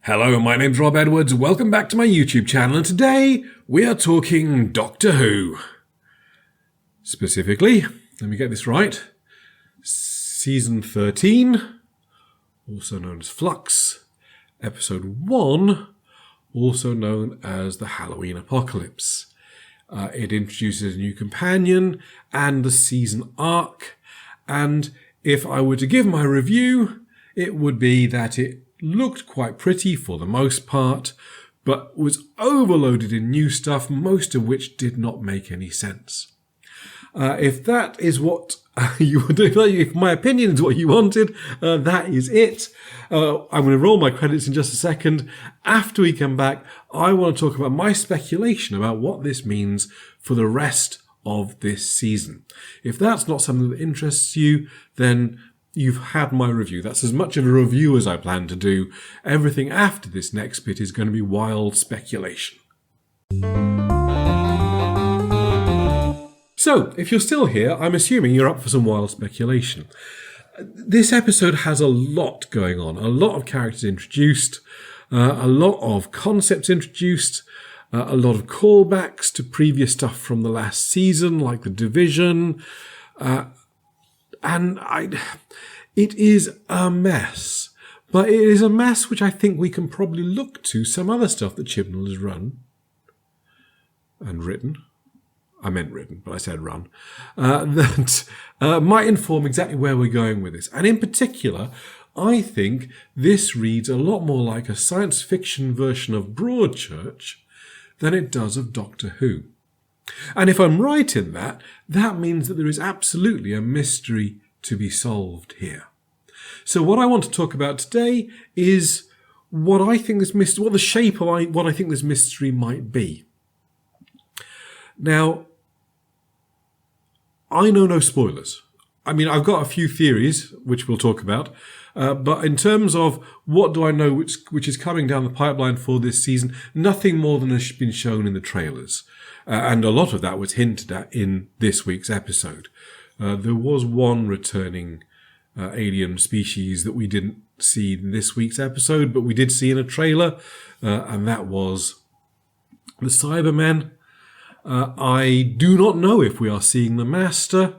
Hello, my name's Rob Edwards. Welcome back to my YouTube channel, and today we are talking Doctor Who. Specifically, let me get this right, Season 13, also known as Flux, Episode 1, also known as the Halloween Apocalypse. It introduces a new companion and the season arc, and if I were to give my review, it would be that it looked quite pretty for the most part, but was overloaded in new stuff, most of which did not make any sense. If that is what you would do, if my opinion is what you wanted, that is it. I'm going to roll my credits in just a second. After we come back, I want to talk about my speculation about what this means for the rest of this season. If that's not something that interests you, then you've had my review. That's as much of a review as I plan to do. Everything after this next bit is going to be wild speculation. So, if you're still here, I'm assuming you're up for some wild speculation. This episode has a lot going on. A lot of characters introduced, a lot of concepts introduced, a lot of callbacks to previous stuff from the last season, like the Division, it is a mess. But it is a mess which I think we can probably look to some other stuff that Chibnall has run and written. I meant written, but I said run. That might inform exactly where we're going with this. And in particular, I think this reads a lot more like a science fiction version of Broadchurch than it does of Doctor Who. And if I'm right in that, that means that there is absolutely a mystery to be solved here. So what I want to talk about today is what I think this mystery, what the shape of what I think this mystery might be. Now, I know no spoilers. I mean, I've got a few theories, which we'll talk about, but in terms of what do I know which is coming down the pipeline for this season, nothing more than has been shown in the trailers. And a lot of that was hinted at in this week's episode. There was one returning alien species that we didn't see in this week's episode, but we did see in a trailer, and that was the Cybermen. I do not know if we are seeing the Master.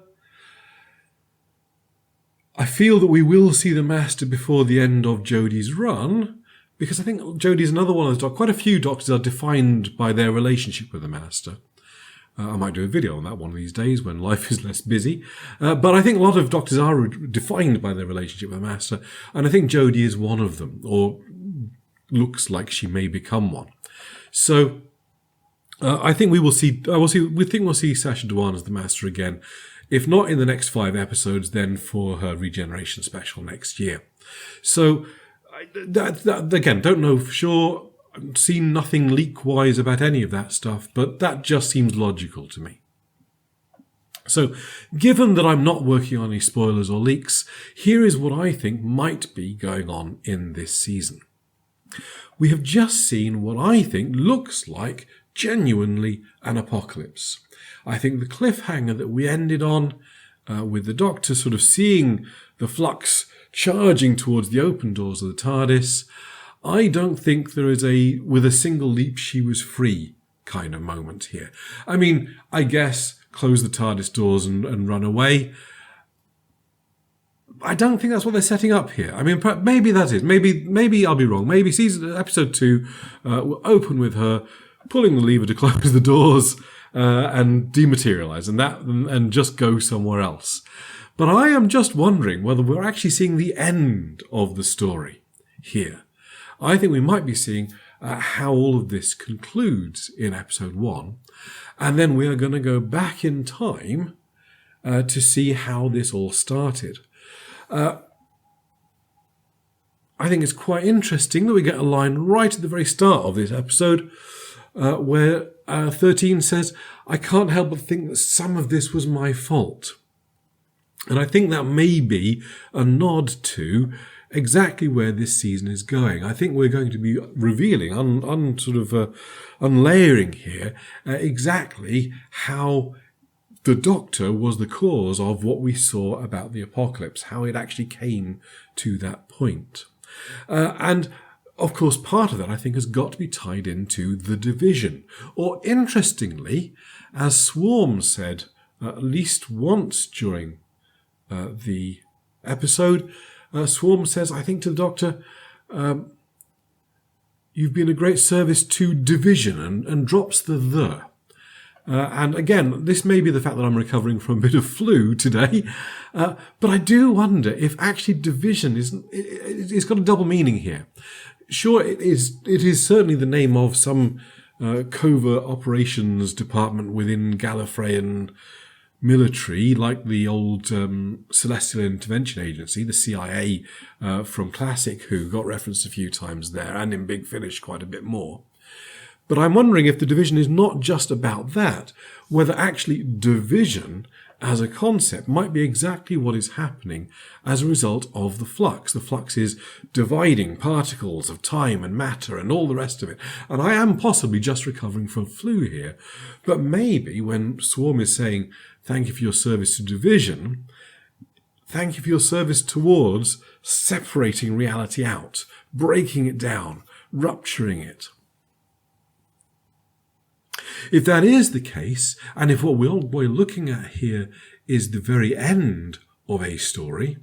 I feel that we will see the Master before the end of Jodie's run, because I think Jodie's another one of those doctors. Quite a few doctors are defined by their relationship with the Master. I might do a video on that one of these days when life is less busy. But I think a lot of doctors are defined by their relationship with the Master, and I think Jodie is one of them, or looks like she may become one. So I think we think we'll see Sacha Dhawan as the Master again. If not in the next 5 episodes, then for her regeneration special next year. So, again, don't know for sure. I've seen nothing leak-wise about any of that stuff, but that just seems logical to me. So, given that I'm not working on any spoilers or leaks, here is what I think might be going on in this season. We have just seen what I think looks like genuinely an apocalypse. I think the cliffhanger that we ended on, with the Doctor sort of seeing the Flux charging towards the open doors of the TARDIS, I don't think there is with a single leap she was free kind of moment here. I mean, I guess close the TARDIS doors and run away. I don't think that's what they're setting up here. I mean, maybe that is. Maybe I'll be wrong. Maybe episode 2 will open with her pulling the lever to close the doors and dematerialize and just go somewhere else. But I am just wondering whether we're actually seeing the end of the story here. I think we might be seeing how all of this concludes in episode 1, and then we are going to go back in time to see how this all started. I think it's quite interesting that we get a line right at the very start of this episode where 13 says, "I can't help but think that some of this was my fault." And I think that may be a nod to exactly where this season is going. I think we're going to be revealing, unlayering here exactly how the Doctor was the cause of what we saw about the apocalypse, how it actually came to that point. And of course, part of that, I think, has got to be tied into the division. Or, interestingly, as Swarm said at least once during the episode, Swarm says, I think to the Doctor, you've been a great service to division, and drops the. And again, this may be the fact that I'm recovering from a bit of flu today, but I do wonder if actually division it's got a double meaning here. Sure, it is certainly the name of some covert operations department within Gallifreyan military, like the old Celestial Intervention Agency, the CIA from Classic, who got referenced a few times there, and in Big Finish quite a bit more. But I'm wondering if the division is not just about that, whether actually division as a concept might be exactly what is happening as a result of the flux. The flux is dividing particles of time and matter and all the rest of it. And I am possibly just recovering from flu here. But maybe when Swarm is saying, thank you for your service to division, thank you for your service towards separating reality out, breaking it down, rupturing it. If that is the case, and if what we're looking at here is the very end of a story,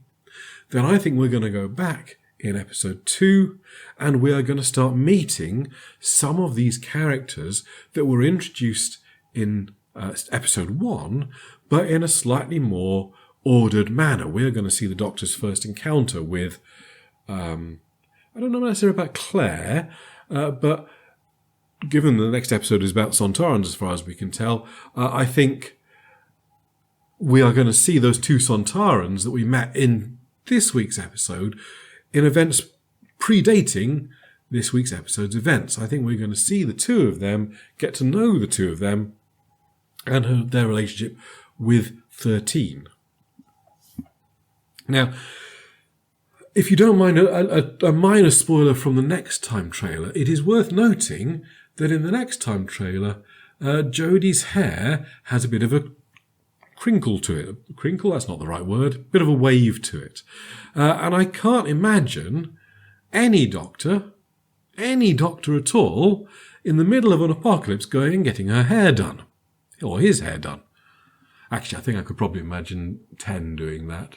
then I think we're going to go back in episode 2, and we are going to start meeting some of these characters that were introduced in episode 1, but in a slightly more ordered manner. We're going to see the Doctor's first encounter with, I don't know necessarily about Claire, but given the next episode is about Sontarans, as far as we can tell, I think we are going to see those two Sontarans that we met in this week's episode in events predating this week's episode's events. I think we're going to see the two of them, get to know the two of them, and their relationship with 13. Now, if you don't mind a minor spoiler from the Next Time trailer, it is worth noting that in the Next Time trailer, Jodie's hair has a bit of a crinkle to it. Crinkle, that's not the right word. Bit of a wave to it. And I can't imagine any doctor at all, in the middle of an apocalypse going and getting her hair done. Or his hair done. Actually, I think I could probably imagine 10 doing that.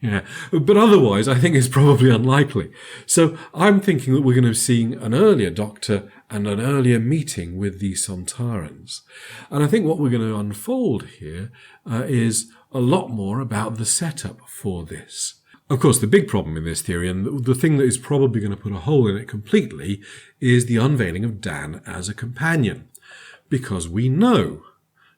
Yeah, but otherwise I think it's probably unlikely. So I'm thinking that we're going to be seeing an earlier Doctor and an earlier meeting with the Sontarans. And I think what we're going to unfold here is a lot more about the setup for this. Of course, the big problem in this theory, and the thing that is probably going to put a hole in it completely, is the unveiling of Dan as a companion. Because we know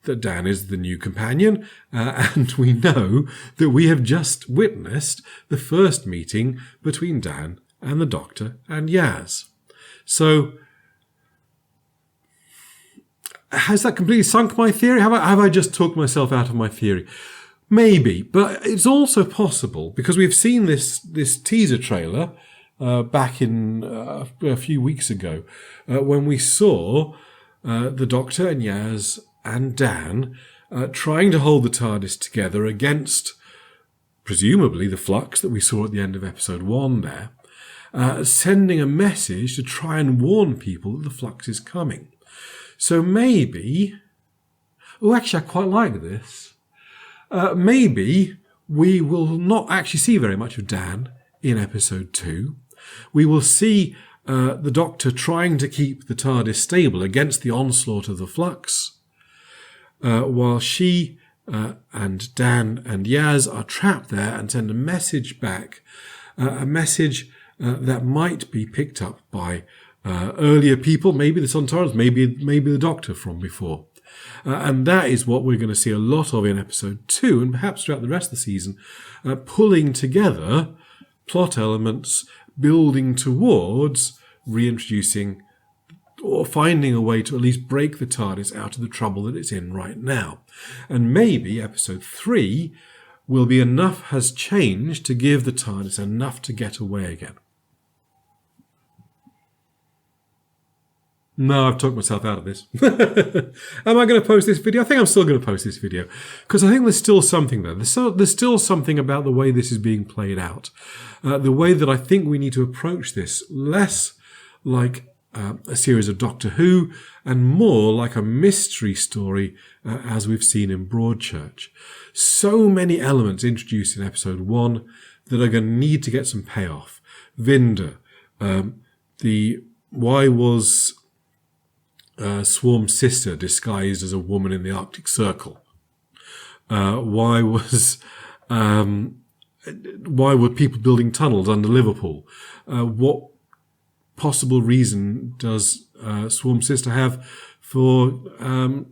that Dan is the new companion, and we know that we have just witnessed the first meeting between Dan and the Doctor and Yaz. So, has that completely sunk my theory? Have I just talked myself out of my theory? Maybe, but it's also possible, because we've seen this teaser trailer back in a few weeks ago, when we saw the Doctor and Yaz and Dan trying to hold the TARDIS together against, presumably, the Flux that we saw at the end of episode 1 there, sending a message to try and warn people that the Flux is coming. So maybe... Oh, actually, I quite like this. Maybe we will not actually see very much of Dan in episode 2. We will see the Doctor trying to keep the TARDIS stable against the onslaught of the Flux, while she and Dan and Yaz are trapped there and send a message back, a message that might be picked up by earlier people, maybe the Sontarans, maybe the Doctor from before. And that is what we're going to see a lot of in episode 2, and perhaps throughout the rest of the season, pulling together plot elements, building towards reintroducing or finding a way to at least break the TARDIS out of the trouble that it's in right now. And maybe episode 3 will be enough has changed to give the TARDIS enough to get away again. No, I've talked myself out of this. Am I going to post this video? I think I'm still going to post this video because I think there's still something there. There's still something about the way this is being played out. The way that I think we need to approach this less like a series of Doctor Who and more like a mystery story as we've seen in Broadchurch. So many elements introduced in episode 1 that are going to need to get some payoff. Vinda, why was Swarm's sister disguised as a woman in the Arctic Circle? Why were people building tunnels under Liverpool? What possible reason does Swarm's sister have for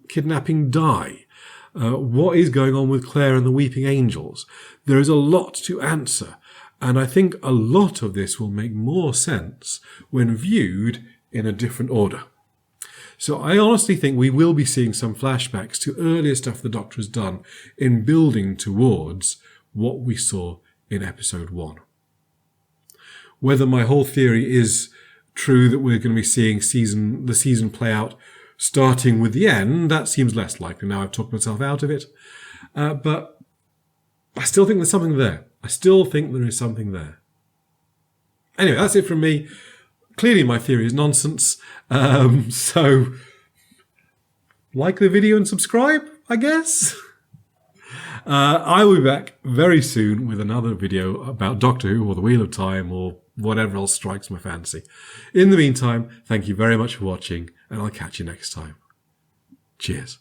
kidnapping Di? What is going on with Claire and the Weeping Angels? There is a lot to answer, and I think a lot of this will make more sense when viewed in a different order. So I honestly think we will be seeing some flashbacks to earlier stuff the Doctor has done in building towards what we saw in episode 1. Whether my whole theory is true that we're going to be seeing the season play out starting with the end, that seems less likely now I've talked myself out of it. But I still think there's something there. I still think there is something there. Anyway, that's it from me. Clearly my theory is nonsense. So like the video and subscribe, I guess. I will be back very soon with another video about Doctor Who or the Wheel of Time or whatever else strikes my fancy. In the meantime, thank you very much for watching, and I'll catch you next time. Cheers.